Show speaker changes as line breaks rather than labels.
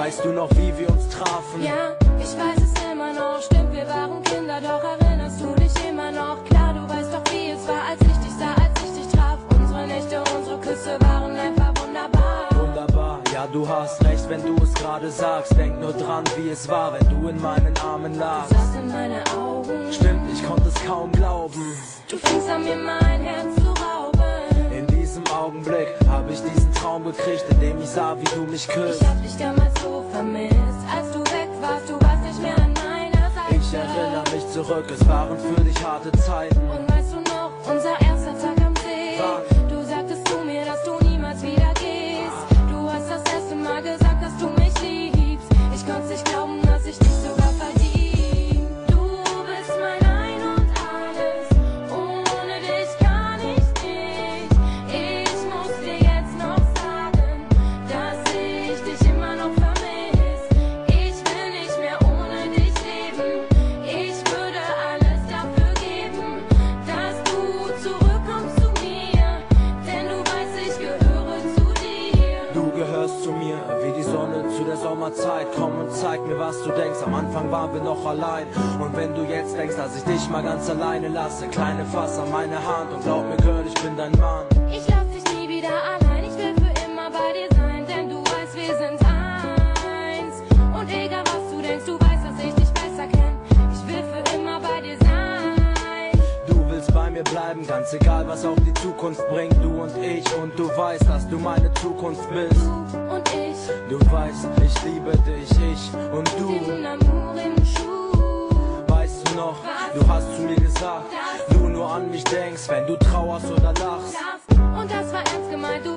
Weißt du noch, wie wir uns trafen?
Ja, ich weiß es immer noch. Stimmt, wir waren Kinder, doch erinnerst du dich immer noch? Klar, du weißt doch, wie es war, als ich dich sah, als ich dich traf. Unsere Nächte, unsere Küsse waren einfach wunderbar.
Wunderbar, ja, du hast recht, wenn du es gerade sagst. Denk nur dran, wie es war, wenn du in meinen Armen lagst.
Du sahst in meine Augen.
Stimmt, ich konnte es kaum glauben.
Du fingst an, mir mein Herz zu rauben.
In diesem Augenblick hab ich diesen Traum gekriegt, in dem ich sah, wie du mich küsst.
Ich hab dich damals so vermisst, als du weg warst, du warst nicht mehr an meiner Seite.
Ich erinnere mich zurück, es waren für dich harte Zeiten.
Und weißt du noch, unser erster Tag am See? Du sagtest zu mir, dass du niemals wieder gehst. Du hast das erste Mal gesagt, dass du mich liebst. Ich konnte nicht glauben, dass ich dich sogar verdient. Du bist mein Ein und Alles, ohne dich kann ich nicht. Ich muss dir jetzt noch sagen, dass ich dich immer noch vermiss. Ich will nicht mehr ohne dich leben. Ich würde alles dafür geben, dass du zurückkommst zu mir. Denn du weißt, ich gehöre zu dir.
Du gehörst zu mir, wie die Sonne zu der Sommerzeit. Komm und zeig mir, was du denkst. Am Anfang waren wir noch allein. Und wenn du jetzt denkst, dass ich dich mal ganz alleine lasse, kleine Fass an meine Hand und glaub mir, Girl, ich bin dein Mann.
Ich lass dich nie wieder allein, ich will für immer bei dir sein, denn du weißt, wir sind eins. Und egal was du denkst, du weißt, dass ich dich besser kenn. Ich will für immer bei dir sein.
Du willst bei mir bleiben, ganz egal, was auch die Zukunft bringt. Du und du weißt, dass du meine Zukunft bist.
Du und ich,
Du weißt, ich liebe dich, ich und du.
den Amour im Schuh.
Weißt du noch, du hast zu mir gesagt, du nur an mich denkst, wenn du trauerst oder lachst.
Und das war ernst gemeint, du